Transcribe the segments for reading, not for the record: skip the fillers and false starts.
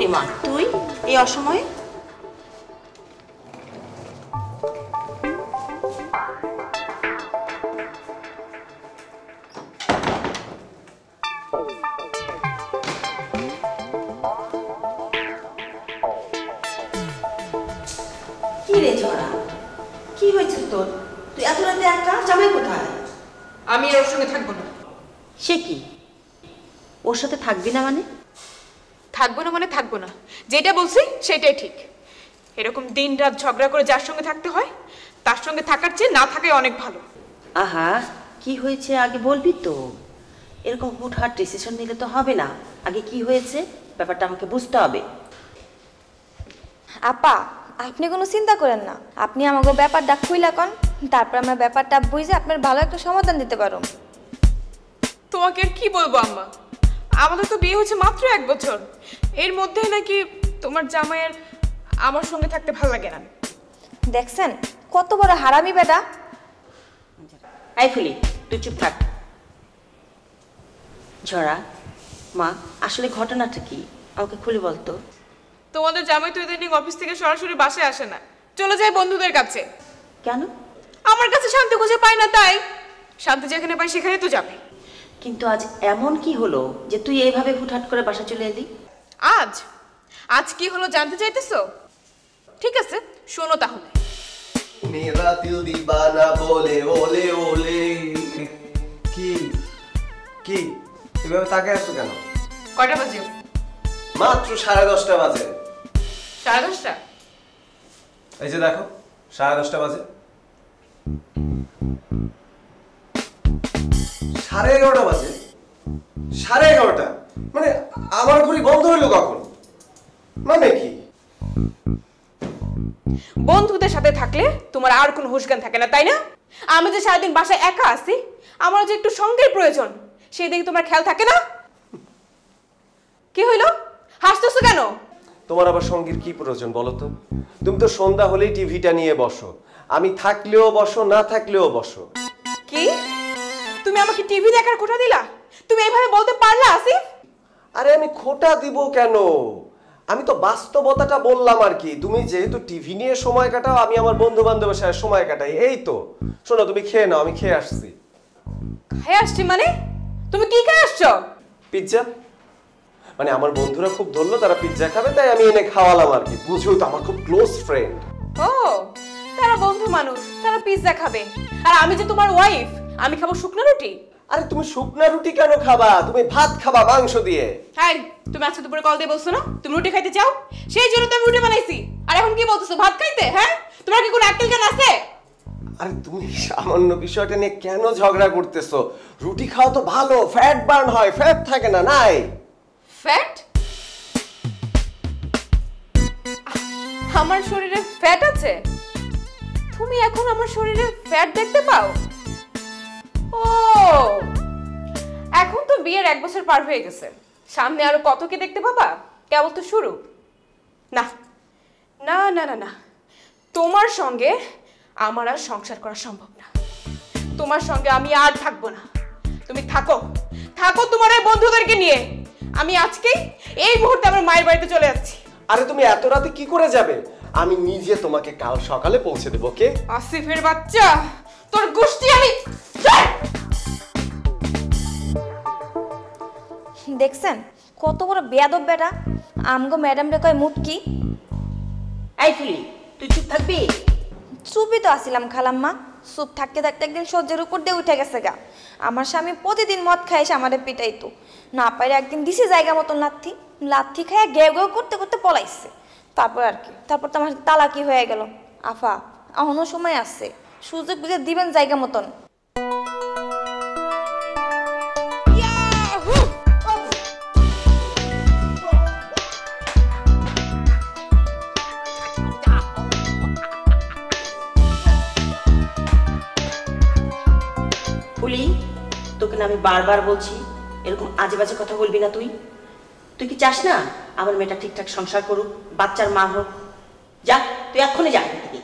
রে মা তুই এই অসময়ে? কি রে ঝরা, কি হয়েছে তোর? তুই এত রাতে একা, জামাই কোথায়? আমি ওর সঙ্গে থাকবো না। সে কি, ওর সাথে থাকবি না মানে? থাকবো না মানে থাকবো না, যেটা বলছি সেটাই ঠিক। এরকম দিন রাত ঝগড়া করে যার সঙ্গে থাকতে হয় তার সঙ্গে থাকার চেয়ে না থাকাই অনেক ভালো। আহা, কি হয়েছে আগে বলবি তো। এরকম হুটহাট ডিসিশন নিলে তো হবে না। আগে কি হয়েছে ব্যাপারটা আমাকে বুঝতে হবে। আপা, আপনি কোনো চিন্তা করেন না, আপনি আমাকে ব্যাপারটা খুইলা কন, তারপর আমরা ব্যাপারটা বুঝে আপনার ভালো একটা সমাধান দিতে পারো। তোমাকে আর কি বলবো আম্মা, আমাদের তো বিয়ে হয়েছে মাত্র 1 বছর, এর মধ্যে নাকি তোমার জামাইয়ের আমার সঙ্গে থাকতে ভালো লাগে না। দেখছেন কত বড় হারামি বেটা। এই ফুলি, তুই চুপ থাক। ঝরা মা, আসলে ঘটনাটা কি আমাকে খুলে বলতো। তোমাদের জামাই তো ইদানিং অফিস থেকে সরাসরি বাসায় আসে না, চলে যায় বন্ধুদের কাছে। কেন? আমার কাছে শান্তি খুঁজে পাই না, তাই শান্তি যেখানে পাই সেখানে তো যাবে। কিন্তু আজ এমন কি হলো যে তুই এইভাবে হুটহাট করে বাসা চলে এলি? আজ আজ কি হলো জানতে চাইতেছো? ঠিক আছে, শোনো তাহলে। মেরা দিল দিবানা বলে ওলে ওলে। কি কি এভাবে তাকায় আছো কেন? কয়টা বাজে? মাত্র 10:30 বাজে। 10:30? এই যে দেখো 10:30 বাজে। 11:30 বাজে। 11:30 মানে আমার ঘড়ি বন্ধ হইলো কখন? মানে কি? বন্ধুদের সাথে থাকলে তোমার আর কোনো হুঁশজ্ঞান থাকে না, তাই না? আমি যে সারাদিন বাসায় একা আছি, আমার যে একটু সঙ্গের প্রয়োজন, সেই দিকে তোমার খেয়াল থাকে না? কি হইলো, হাসতেছো কেন? তোমার আবার সঙ্গীর কি প্রয়োজন বলো তো? তুমি তো সন্ধ্যা হলেই টিভিটা নিয়ে বসো, আমি থাকলেও বসো না থাকলেও বসো। কি, তুমি আমাকে টিভি দেখার খোঁটা দিলা? তুমি এইভাবে বলতে পারলা আসিফ? আরে আমি খোটা দিব কেন, আমি তো বাস্তবতাটা বললাম আর কি। তুমি যেহেতু টিভি নিয়ে সময় কাটাও, আমি আমার বন্ধু বান্ধবের সাথে সময় কাটাই, এই তো। শোনো, তুমি খেয়ে নাও, আমি খেয়ে আসছি। খেয়ে আসছি মানে? তুমি কি খেয়ে আসছো? পিৎজা। মানে আমার বন্ধুরা খুব ধরলো, তারা পিৎজা খাবে, তাই আমি এনে খাওয়ালাম আর কি। বুঝো তো, আমার খুব ক্লোজ ফ্রেন্ড। ও, তারা বন্ধু মানুষ, তারা পিৎজা খাবে, আর আমি যে তোমার ওয়াইফ, আমি খাবো শুকনো রুটি। আরে তুমি শুকনা রুটি কেন খাবা? তুমি ভাত খাবা মাংস দিয়ে। হ্যাঁ, তুমি আজকে দুপুরে কল দিয়ে বলছো না তুমি রুটি খাইতে চাও, সেই জন্য তো আমি রুটি বানাইছি। আর এখন কি বলতেছো ভাত খাইতে? হ্যাঁ, তোমার কি কোনো আক্কেল জ্ঞান আছে? আরে তুমি সামান্য বিষয়টা নিয়ে কেন ঝগড়া করতেছো? রুটি খাওয়া তো ভালো, ফ্যাট বার্ন হয়, ফ্যাট থাকে না। নাই ফ্যাট? আমার শরীরে ফ্যাট আছে? তুমি এখন আমার শরীরে ফ্যাট দেখতে পাও? ও, এখন তো বিয়ের 1 বছর পার হয়ে গেছে, সামনে আরো কত কি দেখতে পাবা? কেবল তো শুরু। না না না না না, তোমার সঙ্গে আমার আর সংসার করা সম্ভব না। তোমার সঙ্গে আমি আর থাকবো না। তুমি থাকো, থাকো তোমার এই বন্ধুদেরকে নিয়ে। আমি আজকেই এই মুহূর্তে আমার মায়ের বাড়িতে চলে যাচ্ছি। আরে তুমি এত রাতে কি করে যাবে? আমি নিজে তোমাকে কাল সকালে পৌঁছে দেবো। কে? আসিফের বাচ্চা, তোর গোষ্ঠী আমি। দেখছেন কত বড় বেয়াদব বেটা। আমগো ম্যাডাম রে কয় মুটকি। এই ফুলি, তুই চুপ থাকবি? চুপই তো আসিলাম খালাম্মা, চুপ থাকতে থাকতে একদিন সহ্যের উপর দিয়ে উঠে গেছে গা। আমার স্বামী প্রতিদিন মদ খায় এসে আমাদের পিটাইতো, না পাইরে একদিন দিছে জায়গা মতন লাথি, লাথি খায় গেউ গেউ করতে করতে পলাইছে। তারপর আর কি, তারপর তো আমার তালাকি হয়ে গেল। আফা, এখনো সময় আছে, সুযোগ বুঝে দিবেন জায়গা মতন। ফুলি, তোকে না আমি বারবার বলছি এরকম আজে বাজে কথা বলবি না। তুই তুই কি চাস না আমার মেয়েটা ঠিকঠাক সংসার করুক, বাচ্চার মা হোক? যা, তুই এক্ষুনি যা এখান থেকে।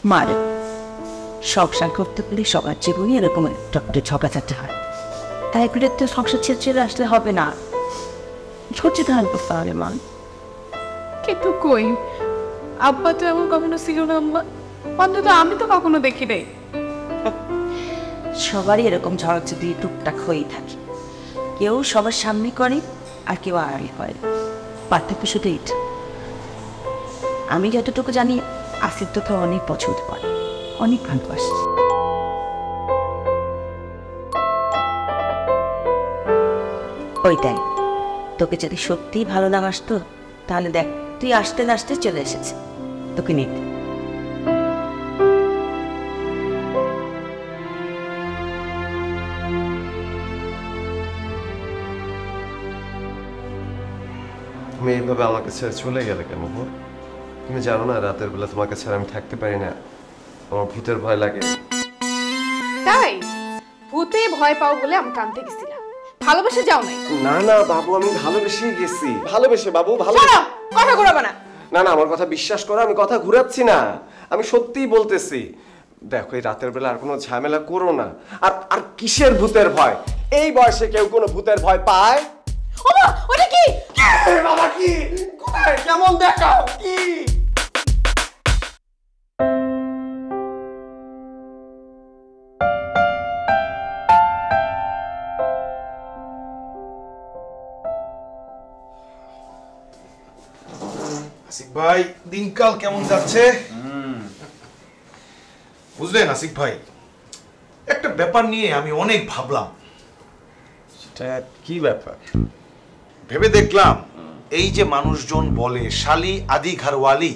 মার সংসার করতে পারলে সবার জীবনে এরকম একটা ঝগড়াঝাটি হয়। তাই করে তো সংসার ছেড়ে ছেড়ে আসলে হবে না, সহ্যে ধারণ করতে হবে মা। কিন্তু কই, আব্বা তো এমন কখনো ছিল না আম্মা, অন্তত আমি তো কখনো দেখি নাই। সবারই এরকম ঝড়াঝড়ি টুকটাক হয়েই থাকে, কেউ সবার সামনে করে আর কেউ আড়ালে করে, পার্থক্য শুধু এটা। আমি যতটুকু জানি আসিফ তোকে অনেক পছন্দ করে, অনেক ভালোবাসে। ওইটাই, তোকে যদি সত্যিই ভালো না বাসতো তাহলে দেখ তুই আসতে না আসতে চলে এসেছে তোকে নিতে। তুমি এইভাবে আমাকে ছেড়ে চলে গেলে কেন? তুমি জানো না রাতের বেলা তোমাকে ছাড়া আমি থাকতে পারি না, আমার ভূতের ভয় লাগে। তাই ভূতে ভয় পাও বলে আমি কানতে গেছিলাম, ভালোবেসে যাও নাই? না না বাবু, আমি ভালোবেসে গেছি, ভালোবেসে বাবু, ভালো। কথা ঘুরাবে না। না না, আমার কথা বিশ্বাস করো, আমি কথা ঘুরাচ্ছি না, আমি সত্যিই বলতেছি। দেখো এই রাতের বেলা আর কোনো ঝামেলা করো না। আর আর কিসের ভূতের ভয়? এই বয়সে কেউ কোনো ভূতের ভয় পায়? ওমা, ওটা কি? বাবা কি? কোথায়? কেমন দেখাও? কি? আসিফ ভাই, দিনকাল কেমন যাচ্ছে? বুঝলেন আসিফ ভাই, একটা ব্যাপার নিয়ে আমি অনেক ভাবলাম। সেটা কি ব্যাপার? ভেবে দেখলাম এই যে মানুষজন বলে শালি আদি ঘরওয়ালি,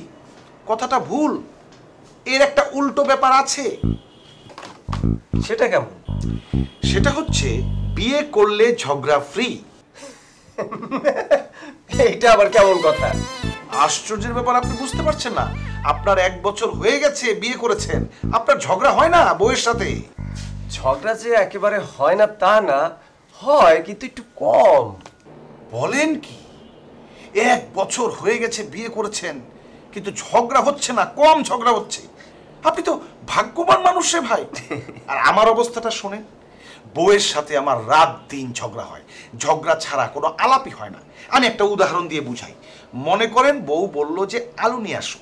কথাটা ভুল, এর একটা উল্টো ব্যাপার আছে। সেটা কেমন? সেটা হচ্ছে বিয়ে করলে ঝগড়া ফ্রি। এটা আবার কেমন কথা? আশ্চর্যের ব্যাপার, আপনি বুঝতে পারছেন না? আপনার 1 বছর হয়ে গেছে বিয়ে করেছেন, আপনার ঝগড়া হয় না বউয়ের সাথে? ঝগড়া যে একেবারে হয় না তা না, হয় কিন্তু একটু কম। বলেন কি? 1 বছর হয়ে গেছে বিয়ে করেছেন কিন্তু ঝগড়া হচ্ছে না, কম ঝগড়া হচ্ছে। আপনি তো ভাগ্যবান মানুষ রে ভাই। আর আমার অবস্থাটা শোনেন, বউয়ের সাথে আমার রাত দিন ঝগড়া হয়, ঝগড়া ছাড়া কোনো আলাপই হয় না। আমি একটা উদাহরণ দিয়ে বুঝাই। মনে করেন বউ বলল যে আলু নিয়ে আসো,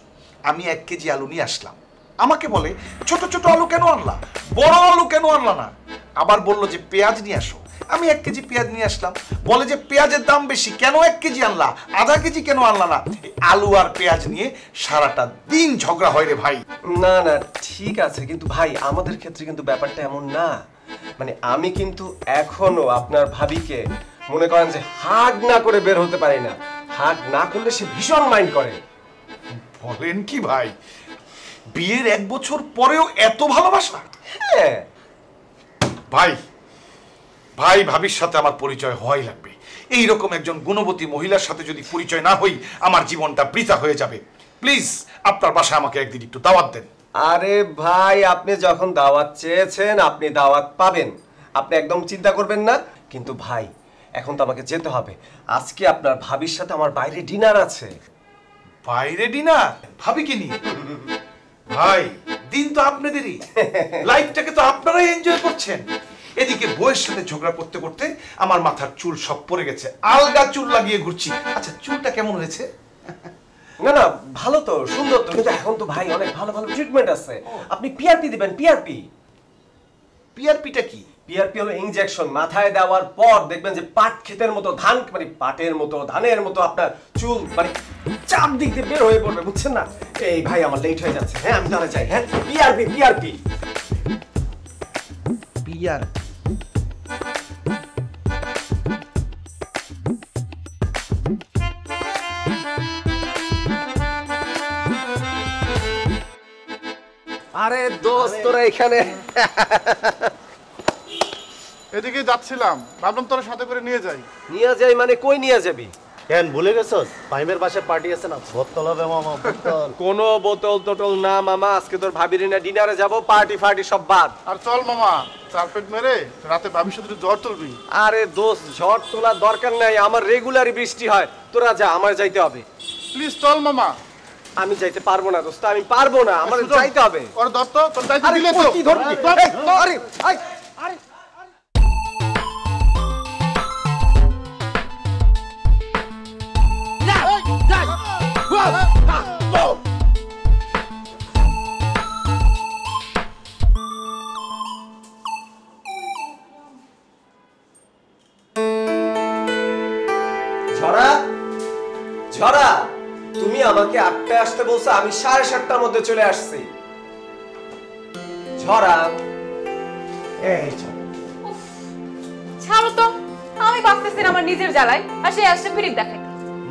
আমি 1 কেজি আলু নিয়ে আসলাম, আমাকে বলে ছোট ছোট আলু কেন আনলা, বড় আলু কেন আনলা না? আবার বলল যে পেঁয়াজ নিয়ে আসো, আমি 1 কেজি পেঁয়াজ নিয়ে আসলাম, বলে যে পেঁয়াজের দাম বেশি, কেন 1 কেজি আনলা, আধা কেজি কেন আনলা না? আলু আর পেঁয়াজ নিয়ে সারাটা দিন ঝগড়া হয় রে ভাই। না না ঠিক আছে, কিন্তু ভাই আমাদের ক্ষেত্রে কিন্তু ব্যাপারটা এমন না। মানে আমি কিন্তু এখনো আপনার ভাবিকে মনে করেন যে হাগ না করে বের হতে পারি না। হাগ না করলে সে ভীষণ মাইন্ড করে। বলেন কি ভাই, বিয়ের 1 বছর পরেও এত ভালোবাসা? হ্যাঁ ভাই, ভাই ভাবির সাথে আমার পরিচয় হওয়াই লাগবে। এইরকম একজন গুণবতী মহিলার সাথে যদি পরিচয় না হই, আমার জীবনটা বৃথা হয়ে যাবে। প্লিজ আপনার বাসায় আমাকে একদিন একটু দাওয়াত দেন। আরে ভাই, আপনি যখন দাওয়াত চেয়েছেন আপনি দাওয়াত পাবেন, আপনি একদম চিন্তা করবেন না। কিন্তু ভাই এখন তো আমাকে যেতে হবে, আজকে আপনার ভাবির সাথে আমার বাইরে ডিনার আছে। বাইরে ডিনার? ভাবিকে নিয়ে? ভাই দিন তো আপনাদেরই, লাইফটাকে তো আপনারাই এনজয় করছেন। এদিকে বউয়ের সাথে ঝগড়া করতে করতে আমার মাথার চুল সব পড়ে গেছে, আলগা চুল লাগিয়ে ঘুরছি। আচ্ছা চুলটা কেমন হয়েছে? না না ভালো তো, সুন্দর তো, কিন্তু এখন তো ভাই অনেক ভালো ভালো ট্রিটমেন্ট আছে। আপনি পিআরপি দিবেন। পিআরপি? পিআরপিটা কি? পিআরপি হলো ইনজেকশন। মাথায় দেওয়ার পর দেখবেন যে পাট ক্ষেতের মতো, ধান মানে পাটের মতো, ধানের মতো আপনার চুল মানে চাপ দিক দিয়ে বের হয়ে পড়বে, বুঝছেন না? এই ভাই আমার লেট হয়ে যাচ্ছে, হ্যাঁ আমি তাহলে যাই। হ্যাঁ পিআরপি পিআরপি পিআর আরে দোস্ত তোরা এখানে? এদিকে যাচ্ছিলাম, ভাবলাম তোর সাথে করে নিয়ে যাই। নিয়ে যাই মানে কই নিয়ে যাবি? কেন ভুলে গেছস? ফাইমের বাসায় পার্টি আছে না, বোতল হবে মামা, বোতল। কোনো বোতল টোটল না মামা, আজকে তোর ভাবির না ডিনারে যাব, পার্টি ফার্টি সব বাদ। আর চল মামা, 4 পেট মেরে রাতে ভাবির সাথে একটু জ্বর তুলবি। আরে দোস্ত ঝড় তোলার দরকার নাই, আমার রেগুলারই বৃষ্টি হয়, তোরা যা, আমার যাইতে হবে। প্লিজ চল মামা। আমি যাইতে পারবো না দোস্ত, আমি পারবো না, আমার যাইতে হবে। ওর ধর তো, তোর দায়িত্ব আরে দিলে তো। কি ধরবি? আরে আরে আরে ঝরা, তুমি আমাকে 8টায় আসতে বলছো, আমি 7:30টার মধ্যে চলে আসছি। ঝরা, এই ছাড়ো তো, আমি বাঁচতেছি না আমার নিজের জ্বালায়, আর সে আসছে ফিরিক দেখাই।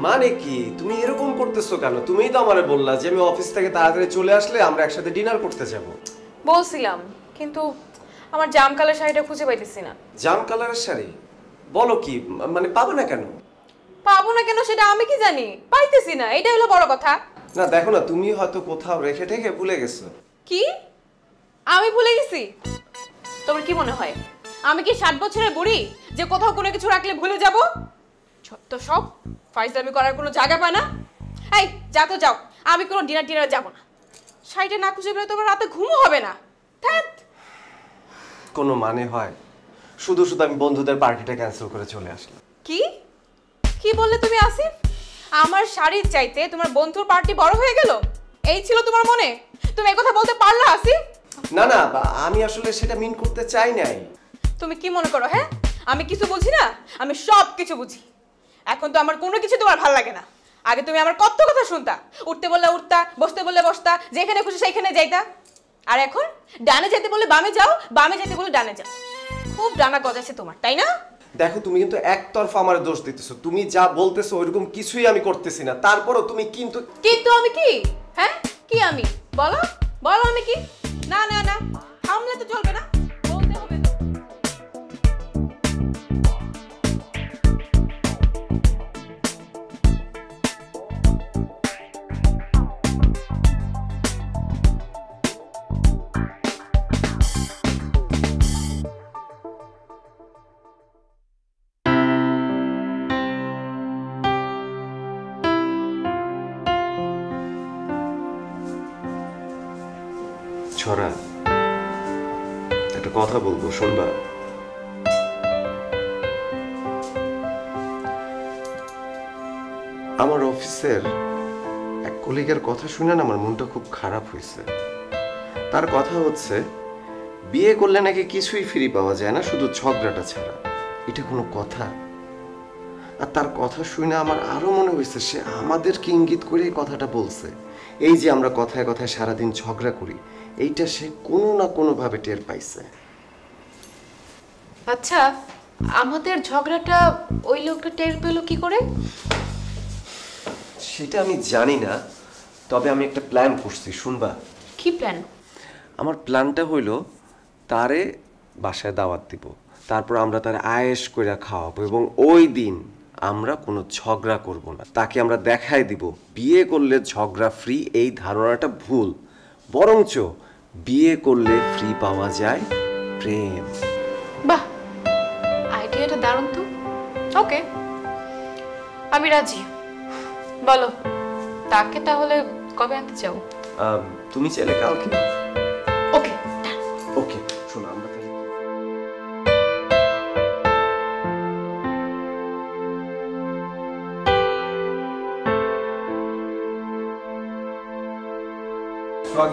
মানে কি তুমি এরকম করতেছো কেন? তুমিই তো আমারে বললা যে আমি অফিস থেকে তাড়াতাড়ি চলে আসলে আমরা একসাথে ডিনার করতে যাব। বলছিলাম, কিন্তু আমার জাম কালার শাড়িটা খুঁজে পাইতেছি না। জাম কালারের শাড়ি? বলো কি, মানে পাবে না কেন? পাবো না কেন সেটা আমি কি জানি, পাইতেছি না, এটা হলো বড় কথা। না দেখো না, তুমি হয়তো কোথাও রেখে ঠেকে ভুলে গেছো। কি আমি ভুলে গেছি? তোমার কি মনে হয় আমি কি 60 বছরের বুড়ি যে কোথাও কোনো কিছু রাখলে ভুলে যাব? তো সব ফাইজলামি করার কোনো জায়গা পায় না। এই যা তো যাও, আমি কোনো ডিনার যাব না। শাড়িটা না খুঁজে পেলে তোমার রাতে ঘুমও হবে না। ধ্যাৎ, কোনো মানে হয়? শুধু শুধু আমি বন্ধুদের পার্টিটা ক্যান্সেল করে চলে আসলাম। কি কি বললে তুমি আসিফ? আমার শাড়ির চাইতে তোমার বন্ধুর পার্টি বড় হয়ে গেল, এই ছিল তোমার মনে? তুমি এই কথা বলতে পারলা আসিফ? না না, আমি আসলে সেটা মিন করতে চাই নাই। তুমি কি মনে করো হ্যাঁ আমি কিছু বুঝি না? আমি সব কিছু বুঝি। এখন তো আমার কোনো কিছু তোমার ভালো লাগে না। আগে তুমি আমার কত কথা শুনতা, উঠতে বললে উঠতা, বসতে বললে বসতা, যেখানে খুশি সেইখানে যাইতা। আর এখন ডানে যেতে বলে বামে যাও, বামে যেতে বলে ডানে যাও। খুব ডানা গজাছে তোমার, তাই না? দেখো তুমি কিন্তু একতরফা আমার দোষ দিতেছো। তুমি যা বলতেছো ওইরকম কিছুই আমি করতেছি না, তারপরও তুমি কিন্তু আমি কি? হ্যাঁ কি আমি? বলো বলো আমি কি? না না না, থামলে তো চলবে না, বলতে হবে তো। ছড়া, একটা কথা বলবো, শুনবা? আমার অফিসের এক কলিগের কথা শুনে না আমার মনটা খুব খারাপ হয়েছে। তার কথা হচ্ছে বিয়ে করলে নাকি কিছুই ফ্রি পাওয়া যায় না, শুধু ঝগড়াটা ছাড়া। এটা কোনো কথা? আর তার কথা শুনে আমার আরো মনে হয়েছে সে আমাদেরকে ইঙ্গিত করে এই কথাটা বলছে। এই যে আমরা কথায় কথায় সারাদিন ঝগড়া করি, এইটা সে কোনো না কোনো ভাবে টের পাইছে। আচ্ছা, আমাদের ঝগড়াটা ওই লোকটা টের পেলো কি করে? সেটা আমি জানি না, তবে আমি একটা প্ল্যান করছি, শুনবা? কি প্ল্যান? আমার প্ল্যানটা হইল তারে বাসায় দাওয়াত দিব, তারপর আমরা তার আয়েশ করে খাওয়াবো এবং ওই দিন আমরা কোনো ঝগড়া করব না। তাকে আমরা দেখাই দিব বিয়ে করলে ঝগড়া ফ্রি এই ধারণাটা ভুল, বরঞ্চ বিয়ে করলে ফ্রি পাওয়া যায় প্রেম। বাহ, আইডিয়াটা দারুণ তো। ওকে, আমি রাজি। বলো তাকে তাহলে কবে আনতে চাও? তুমি চাইলে কালকে। ওকে ওকে, শোনো আমরা তাহলে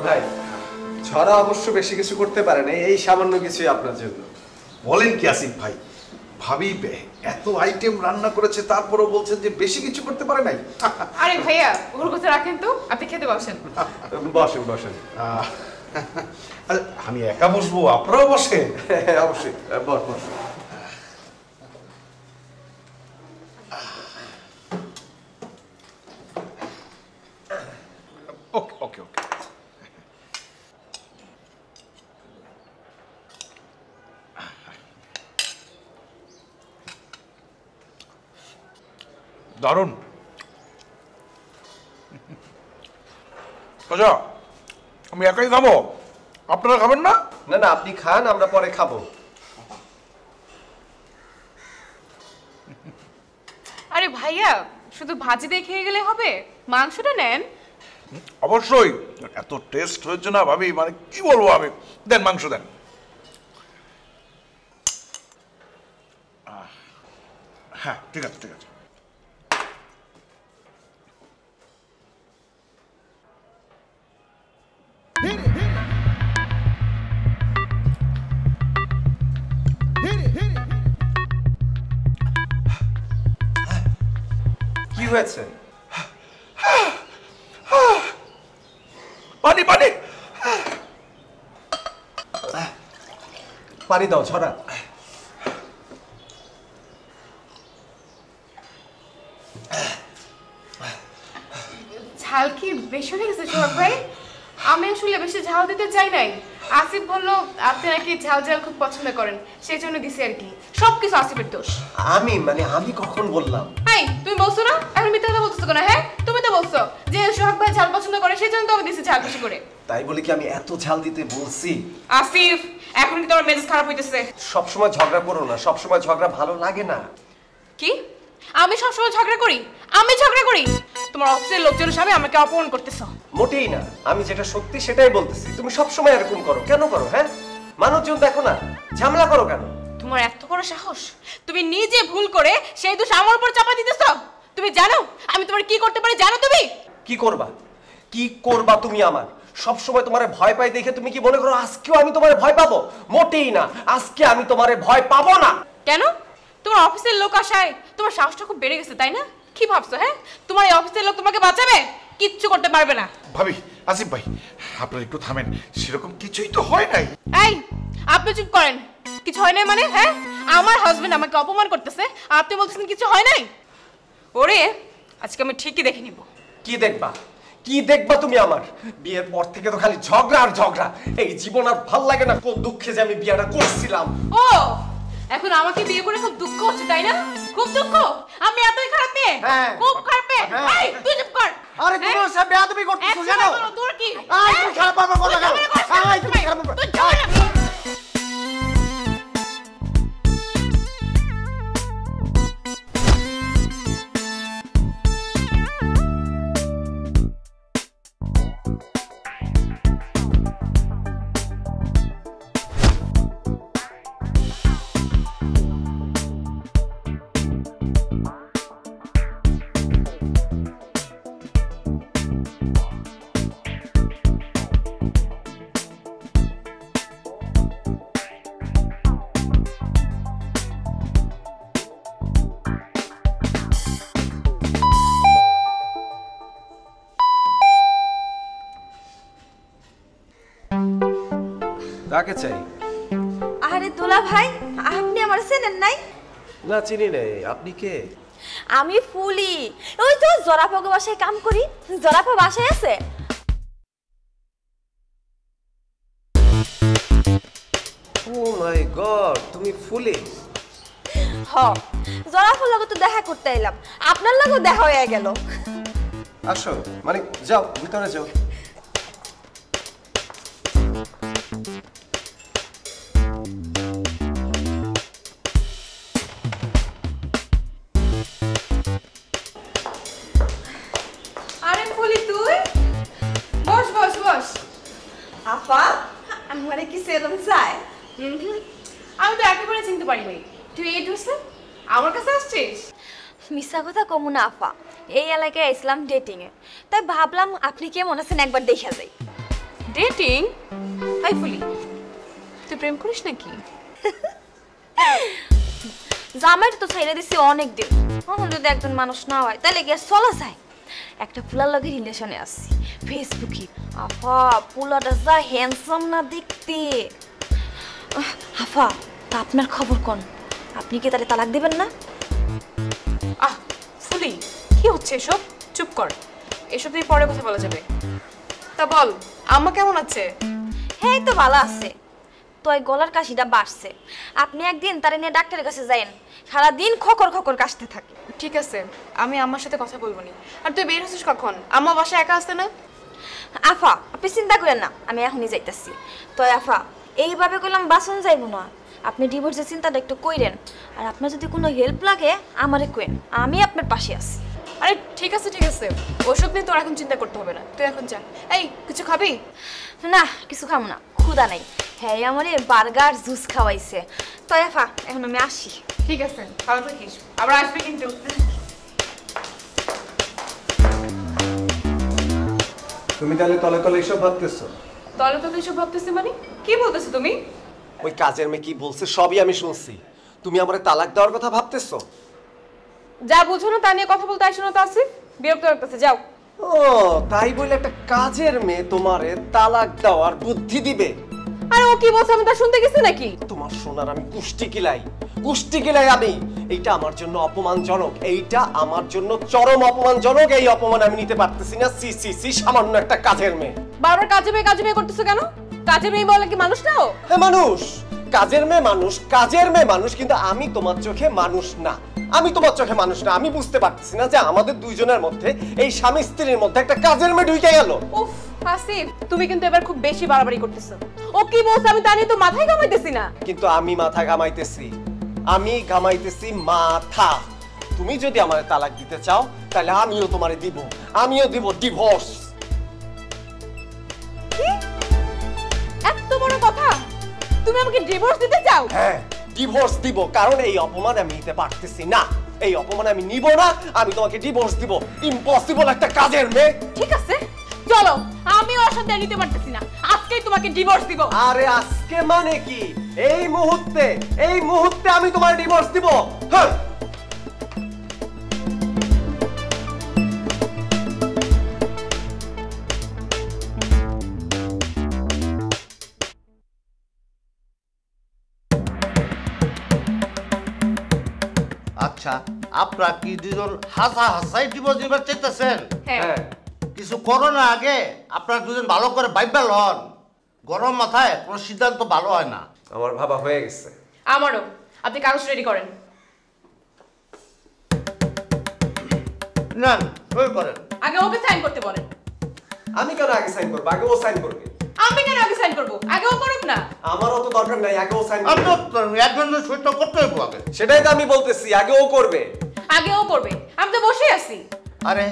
ভাই, ঝড়া অবশ্য বেশি কিছু করতে পারে না, এই সামান্য কিছুই আপনার জন্য। বলেন কি আসিফ ভাই, ভাবি এত আইটেম রান্না করেছে তারপরও বলছেন যে বেশি কিছু করতে পারে নাই। আরে ভাইয়া ওর কথা রাখেন তো, আপনি খেতে বসেন। বসেন বসেন। আমি একা বসবো, আপনারাও বসেন। অবশ্যই, বস বস। ওকে ওকে ওকে। দারুণ। আচ্ছা, আমি একাই খাবো, আপনারা খাবেন না? না না, আপনি খান, আমরা পরে খাবো। আরে ভাইয়া, শুধু ভাজি দিয়ে খেয়ে গেলে হবে? মাংসটা নেন। অবশ্যই, এত টেস্ট হয়েছে না ভাবি, মানে কি বলবো আমি। দেন মাংস দেন। হ্যাঁ ঠিক আছে ঠিক আছে। কি হয়েছে? পানি দাও ছড়া। ঝাল কি বেশি হয়ে গেছে সোহাগ ভাই? আমি আসলে বেশি ঝাল দিতে চাই নাই। আসিফ বললো আপনি নাকি ঝাল ঝাল খুব পছন্দ করেন, সেই জন্য দিছি আর কি। সবকিছু আসিফের দোষ। আমি কখন বললাম? এই তুমি বলছো না, এখন মিথ্যা কথা বলছো কেন? হ্যাঁ তুমি তো বলছো যে সোহাগ ভাই ঝাল পছন্দ করে, সেই জন্য তো আমি দিছি ঝাল বেশি করে। তাই বলে কি আমি এত ঝাল দিতে বলছি? আসিফ এখন কি তোমার মেজাজ খারাপ হইতেছে? সবসময় ঝগড়া করো না, সবসময় ঝগড়া ভালো লাগে না। কি আমি সবসময় ঝগড়া করি? আমি ঝগড়া করি? তোমার অফিসের লোকজনের সামনে আমাকে অপমান করতেছো। মোটেই না, আমি যেটা সত্যি সেটাই বলতেছি। তুমি সবসময় এরকম করো, কেন করো? হ্যাঁ, মানুষজন দেখো না, ঝামেলা করো কেন? তোমার এত বড় সাহস, তুমি নিজে ভুল করে সেই দোষ আমার উপর চাপা দিতেছো। তুমি জানো আমি তোমার কি করতে পারি? জানো তুমি কি করবা? কি করবা তুমি? আমার সবসময় তোমারে ভয় পাই দেখে তুমি কি মনে করো আজকেও আমি তোমারে ভয় পাবো? মোটেই না, আজকে আমি তোমারে ভয় পাবো না। কেন? তোমার অফিসের লোক আসায় তোমার সাহসটা খুব বেড়ে গেছে, তাই না? কি ভাবছো? হ্যাঁ, তোমার এই অফিসের লোক তোমাকে বাঁচাবে? কিচ্ছু করতে পারবে না। ভাবি, আসিফ ভাই আপনারা একটু থামেন, সেরকম কিছুই তো হয় নাই। এই আপনি চুপ করেন। কিছু হয় নাই মানে? হ্যাঁ, আমার হাজবেন্ড আমাকে অপমান করতেছে, আপনি বলতেছেন কিছু হয় নাই? ওরে আজকে আমি ঠিকই দেখে নিব। কি দেখবা? কি দেখবা তুমি? আমার বিয়ের পর থেকে তো খালি ঝগড়া আর ঝগড়া। এই জীবন আর ভাল লাগে না। কোন দুঃখে যে আমি বিয়েটা করছিলাম। ও এখন আমাকে বিয়ে করে খুব দুঃখ হচ্ছে, তাই না? খুব দুঃখ? আমি এতই খারাপ মেয়ে? হ্যাঁ। খুব খারাপ মেয়ে? এই তুই চুপ কর। আরে তুমি ওর সাথে বেয়াদবি করতেছো কেন? তোর কি? আয় তুমি খারাপ পারবে কথা কেন? আয় তুমি খারাপ পারবে। তুই ঝগড়া কর। কাকে চাই? আরে দোলা ভাই, আপনি আমার চেনেন নাই? না, চিনি নাই। আপনি কে? আমি ফুলি, ওই তো জরাফাগো বাসায় কাম করি। জরাফা বাসায় আছে? ও মাই গড, তুমি ফুলি? হ, জরাফার লগে তো দেখা করতে এলাম, আপনার লগেও দেখা হয়ে গেল। আসো, মানে যাও ভিতরে যাও। আরে ফুলি তুই বস বস বস। আপা আমারে কি সেরম চাই? আমি তো একেবারে চিনতে পারিনি। তুই এই ড্রেসে আমার কাছে আসছিস? মিথ্যা কথা কমু না আপা, এই এলাকায় আসলাম ডেটিং এ, তাই ভাবলাম আপনি কেমন আছেন একবার দেখা যাই। ডেটিং? হাই ফুলি, তুই প্রেম করিস নাকি? জামাই তো ছাইড়া দিছি অনেক দিন, এখন যদি একজন মানুষ না হয় তাহলে গিয়ে চলা যায়। একটা পুলার লগে রিলেশনে আসছি ফেসবুকে। আপা পুলাটা যা হ্যান্ডসাম না দেখতে। আপা তা আপনার খবর কোন? আপনি কি তারে তালাক দিবেন না? আহ ফুলি, কি হচ্ছে এসব? চুপ কর, এসব তুই পরে কথা বলা যাবে। তা বল আম্মা কেমন আছে? হ্যাঁ তো ভালো আছে, তো এই গলার কাশিটা বাড়ছে। আপনি একদিন তারে নিয়ে ডাক্তারের কাছে যাইন, সারাদিন খকর খকর কাশতে থাকে। ঠিক আছে, আমি আম্মার সাথে কথা বলবো নি। আর তুই বের হচ্ছিস কখন? আম্মা বাসায় একা আসতে না? আফা আপনি চিন্তা করেন না, আমি এখনই যাইতাছি। তো আফা এইভাবে করলাম বাসন যাইব না, আপনি ডিভোর্সের চিন্তাটা একটু কইরেন। আর আপনার যদি কোনো হেল্প লাগে আমারে কইন, আমি আপনার পাশে আছি। আরে ঠিক আছে ঠিক আছে, ওসব নিয়ে তোর এখন চিন্তা করতে হবে না, তুই এখন যা। এই কিছু খাবি? না কিছু খাবো না, ক্ষুধা নাই। হ্যাঁ আমারে বার্গার জুস খাওয়াইছে। তো আফা এখন আমি আসি। ঠিক আছে, ভালো থাকিস, আবার আসবে কিন্তু। তুমি তাহলে তলে তলে এসব ভাবতেছো? তলে তলে এসব ভাবতেছি মানে? কি বলতেছো তুমি? ওই কাজের মেয়ে কি বলছে সবই আমি শুনছি। তুমি আমারে তালাক দেওয়ার কথা ভাবতেছো? যা বুঝো না তা নিয়ে কথা বলতে আসো না তো আসিফ, বিরক্ত লাগতেছে, যাও। ও তাই বলে একটা কাজের মেয়ে তোমারে তালাক দেওয়ার বুদ্ধি দিবে? আরে ও কি বলছে আমি তা শুনতে গেছি নাকি? তোমার শোনার আমি কুষ্টি কিলাই আমি। এইটা আমার জন্য অপমানজনক, এইটা আমার জন্য চরম অপমানজনক। এই অপমান আমি নিতে পারতেছি না। সি সি সি, সামান্য একটা কাজের মেয়ে। বারবার কাজে মেয়ে করতেছো কেন? কাজের মেয়ে বলে কি মানুষ নাও? হ্যাঁ মানুষ, কাজের মেয়ে মানুষ, কিন্তু আমি তোমার চোখে মানুষ না। আমি বুঝতে পারতেছি না যে আমাদের দুইজনের মধ্যে, এই স্বামী স্ত্রীর মধ্যে একটা কাজের মেয়ে ঢুকে গেল। উফ হাসিব, তুমি কিন্তু এবার খুব বেশি বাড়াবাড়ি করতেছো। ও কি বলছে আমি তা নিয়ে তো মাথায় ঘামাইতেছি না। কিন্তু আমি মাথা ঘামাইতেছি মাথা। তুমি যদি আমারে তালাক দিতে চাও তাহলে আমিও তোমারে দিব, ডিভোর্স। কি এত বড় কথা? তুমি আমাকে ডিভোর্স দিতে চাও? হ্যাঁ, ডিভোর্স দিব, কারণ এই অপমান আমি নিতে পারতেছি না। এই অপমান আমি নিব না। আমি তোমাকে ডিভোর্স দিব। ইম্পসিবল একটা কাজের মেয়ে। ঠিক আছে, চলো, আমি ওর সাথে নিতে পারতেছি না। আজকেই তোমাকে ডিভোর্স দিব। আরে আজকে মানে কি? এই মুহূর্তে আমি তোমার ডিভোর্স দিব। হ্যাঁ, আচ্ছা, আপনারা কি দুজন হাসাই ডিভোর্স দিবার চাইতেছেন? হ্যাঁ। কিছু করো না, আগে আপনারা দুজন ভালো করে ভাইবা লন। গরম মাথায় কোনো সিদ্ধান্ত ভালো হয় না। আমার ভাবা হয়ে গেছে। আমারও। আপনি কাগজ রেডি করেন। নেন, সই করেন। আগে ওকে সাইন করতে বলেন। আমি কেন আগে সাইন করব? আগে ও সাইন করবে। আমি কেন আগে সাইন করব? আগে ও করুক না। আমার অত দরকার নাই, আগে ও সাইন আমি করবে। তো একজনের সইটা করতে হইব আগে। সেটাই তো আমি বলতেছি, আগে ও করবে। আগে ও করবে। আমি তো বসে আছি। আরে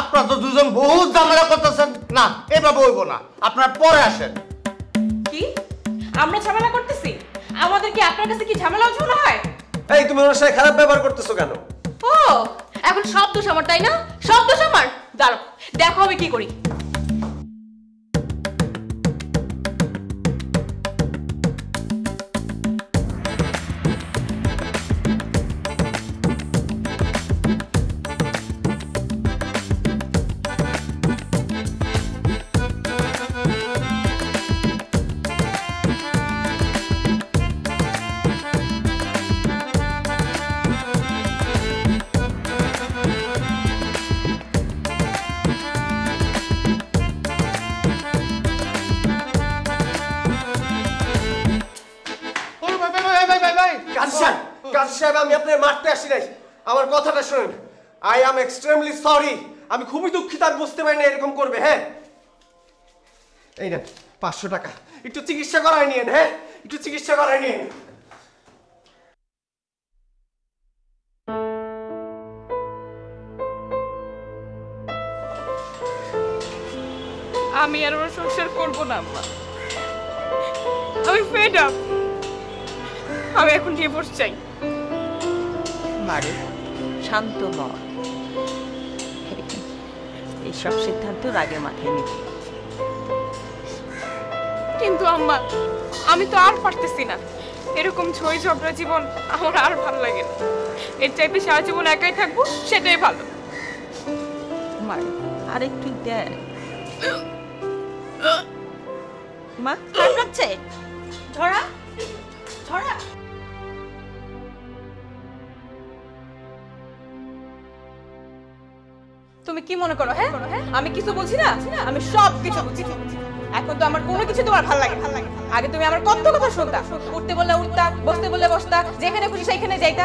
আপনারা তো দুজন বহুত ঝামেলা করতেছেন। না, এভাবে হইব না, আপনারা পরে আসেন। কি আমরা ঝামেলা করতেছি? আমাদের কি আপনার কাছে কি ঝামেলা মনে হয়? এই, তুমি ওর সাথে খারাপ ব্যবহার করতেছো কেন? ও, এখন সব দোষ আমার, তাই না? সব দোষ আমার। দাঁড়াও, দেখো আমি কি করি। কাজী সাহেব, আমি আপনার মারতে আসি নাই। আমার কথাটা শুনেন। I am extremely sorry. আমি খুবই দুঃখিত, আর বুঝতে পারি না এরকম করবে। হ্যাঁ, এই নেন 500 টাকা, একটু চিকিৎসা করায় নিয়েন। হ্যাঁ, একটু চিকিৎসা করায় নিয়েন। আমি আর ওর সংসার করব না আম্মা। আমি ফেড আপ। আমি এখন ডিভোর্স চাই। মারে, শান্ত হ। এইসব সিদ্ধান্ত রাগে মাথায় নিবি। কিন্তু আম্মা, আমি তো আর পারতেছি না। এরকম ঝই ঝগড়া জীবন আমার আর ভালো লাগে না। এর চাইতে সারা জীবন একাই থাকবো, সেটাই ভালো। মারে, আরেকটু দেখ। মা কাছে ধরা ধরা। তুমি কি মনে করো? হ্যাঁ, আমি কিছু বলছি না? আমি সব কিছু বুঝি। এখন তো আমার কোনো কিছু তোমার ভালো লাগে। আগে তুমি আমার কত কথা শুনতা। উঠতে বললে উঠতা, বসতে বললে বসতা, যেখানে খুশি সেইখানে যাইতা।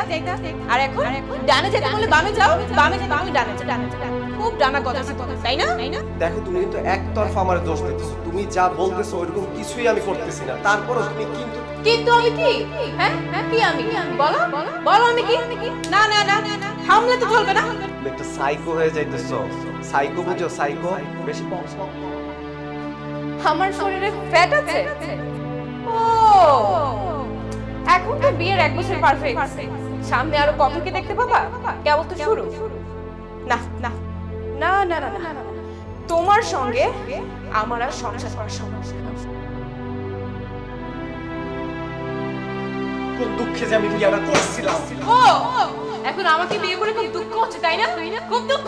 আর এখন ডানে যেতে বললে বামে যাও, বামে যেতে তুমি ডানে যাও। খুব ডানা কথা আছে, তাই না? দেখো, তুমি কিন্তু একতরফা আমার দোষ দিতেছো। তুমি যা বলতেছো ওইরকম কিছুই আমি করতেছি না। তারপরও তুমি কিন্তু আমি কি? হ্যাঁ, কি আমি? বলো বলো, আমি কি? না না না, থামলে তো চলবে না। একটা সাইকো হয়ে যাইতেছো। সাইকো বুঝো? সাইকো বেশি আমার শরীরে ফ্যাট আছে। ও, এখন তো বিয়ের 1 বছর পার হয়ে গেছে। সামনে আরো কত কি দেখতে পাবা? কেবল তো শুরু। না না না না না না, তোমার সঙ্গে আমার আর সংসার করা সম্ভব না। কোন দুঃখে যে আমি বিয়েটা করছিলাম। ও, এখন আমাকে বিয়ে করে খুব দুঃখ হচ্ছে তাই না? খুব দুঃখ?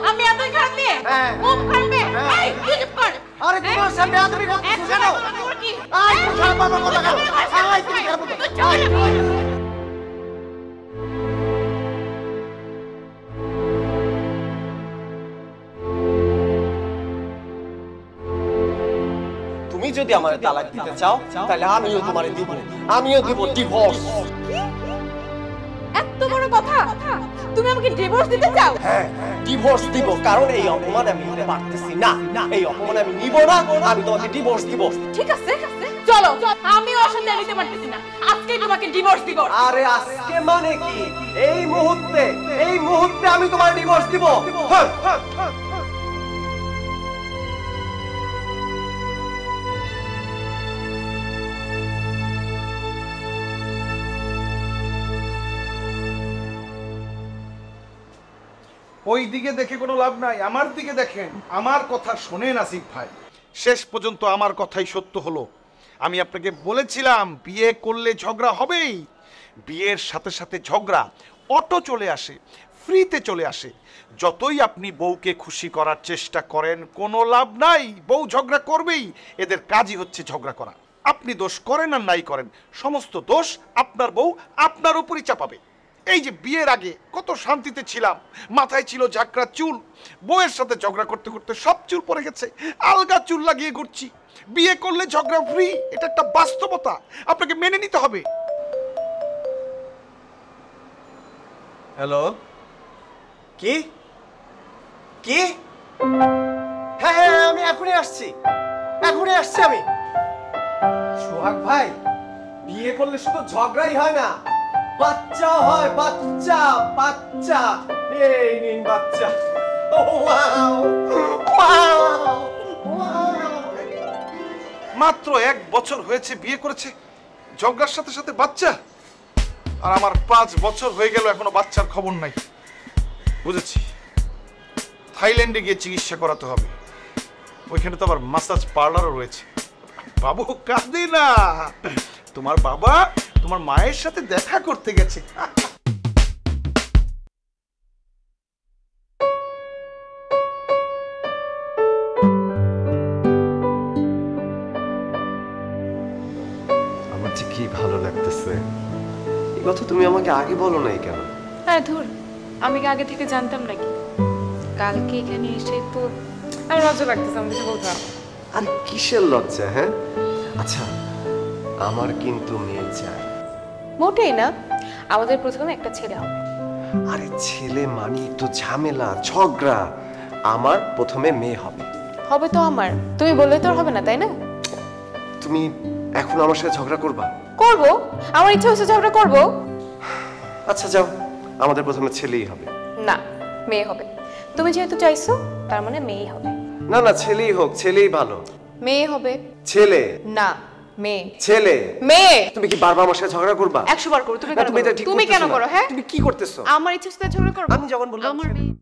আমি এতই খারাপ মেয়ে? হ্যাঁ। খুব খারাপ মেয়ে? হ্যাঁ। এই, তুই চুপ কর। আরে তোমার সামনে আদরি করতেছো কেন? তোর কি? আয় তুই খারাপ বাবার কথা কেন? আয় তুমি খারাপ কথা। তুই চুপ কর। তুমি যদি আমার তালাক দিতে চাও তাহলে আমিও তোমারে দিব, আমিও দিব ডিভোর্স। এত বড় কথা? তুমি আমাকে ডিভোর্স দিতে চাও? হ্যাঁ, ডিভোর্স দিব, কারণ এই অপমান আমি নিতে পারতেছি না। এই অপমান আমি নিব না, আমি তোমাকে ডিভোর্স দিব। ঠিক আছে, চলো। আমি ওর সাথে নিতে পারতেছি না, আজকেই তোমাকে ডিভোর্স দিব। আরে আজকে মানে কি? এই মুহূর্তে আমি তোমার ডিভোর্স দিব। হ্যাঁ, হ্যাঁ, হ্যাঁ। ওই দিকে দেখে কোনো লাভ নাই, আমার দিকে দেখেন। আমার কথা শোনেন আসিফ ভাই, শেষ পর্যন্ত আমার কথাই সত্য হলো। আমি আপনাকে বলেছিলাম বিয়ে করলে ঝগড়া হবেই। বিয়ের সাথে সাথে ঝগড়া অটো চলে আসে, ফ্রিতে চলে আসে। যতই আপনি বউকে খুশি করার চেষ্টা করেন কোনো লাভ নাই, বউ ঝগড়া করবেই। এদের কাজই হচ্ছে ঝগড়া করা। আপনি দোষ করেন আর নাই করেন, সমস্ত দোষ আপনার বউ আপনার উপরই চাপাবে। এই যে বিয়ের আগে কত শান্তিতে ছিলাম, মাথায় ছিল ঝাঁকড়া চুল, বউয়ের সাথে ঝগড়া করতে করতে সব চুল পড়ে গেছে, আলগা চুল লাগিয়ে ঘুরছি। বিয়ে করলে ঝগড়া ফ্রি, এটা একটা বাস্তবতা, আপনাকে মেনে নিতে হবে। হ্যালো, কি কি? হ্যাঁ হ্যাঁ, আমি এখনই আসছি আমি। সোহাগ ভাই, বিয়ে করলে শুধু ঝগড়াই হয় না, বাচ্চা হয়, বাচ্চা বাচ্চা। এই নিন বাচ্চা। Wow wow wow. মাত্র 1 বছর হয়েছে বিয়ে করেছে, ঝগড়ার সাথে সাথে বাচ্চা। আর আমার 5 বছর হয়ে গেল এখনো বাচ্চার খবর নাই। বুঝেছি, থাইল্যান্ডে গিয়ে চিকিৎসা করাতে হবে। ওইখানে তো আবার মাসাজ পার্লারও রয়েছে। বাবু কাঁদে না, তোমার বাবা তোমার মায়ের সাথে দেখা করতে গেছে। আমার যে কি ভালো লাগতেছে। এই কথা তুমি আমাকে আগে বলো নাই কেন? হ্যাঁ ধুর, আমি কি আগে থেকে জানতাম নাকি? কালকে এখানে এসে তো আমার লজ্জা লাগতেছে, আমি কিছু বলতাম। আর কিসের লজ্জা? হ্যাঁ, আচ্ছা আমার কিন্তু মেয়ে চাই। মোটেই না, আমাদের প্রথমে একটা ছেলে হবে। আরে ছেলে মানি তো ঝামেলা, ঝগড়া। আমার প্রথমে মেয়ে হবে। হবে তো আমার, তুমি বললে তো আর হবে না, তাই না? তুমি এখন আমার সাথে ঝগড়া করবা? করবো, আমার ইচ্ছা হচ্ছে ঝগড়া করবো। আচ্ছা যাও, আমাদের প্রথমে ছেলেই হবে। না, মেয়ে হবে। তুমি যেহেতু চাইছো তার মানে মেয়েই হবে। না না, ছেলেই হোক, ছেলেই ভালো। মেয়ে হবে। ছেলে না, মেয়ে। ছেলে। মেয়ে। তুমি কি বারবার আমার সাথে ঝগড়া করবা? 100 বার করো। তুমি না, কেন তুমি এটা করো? ঠিক তুমি কেন করতেছো না। করো? হ্যাঁ, তুমি কি করতেছো? আমার ইচ্ছা হচ্ছে ঝগড়া করবো। আমি যখন বললাম আমার মেয়ে।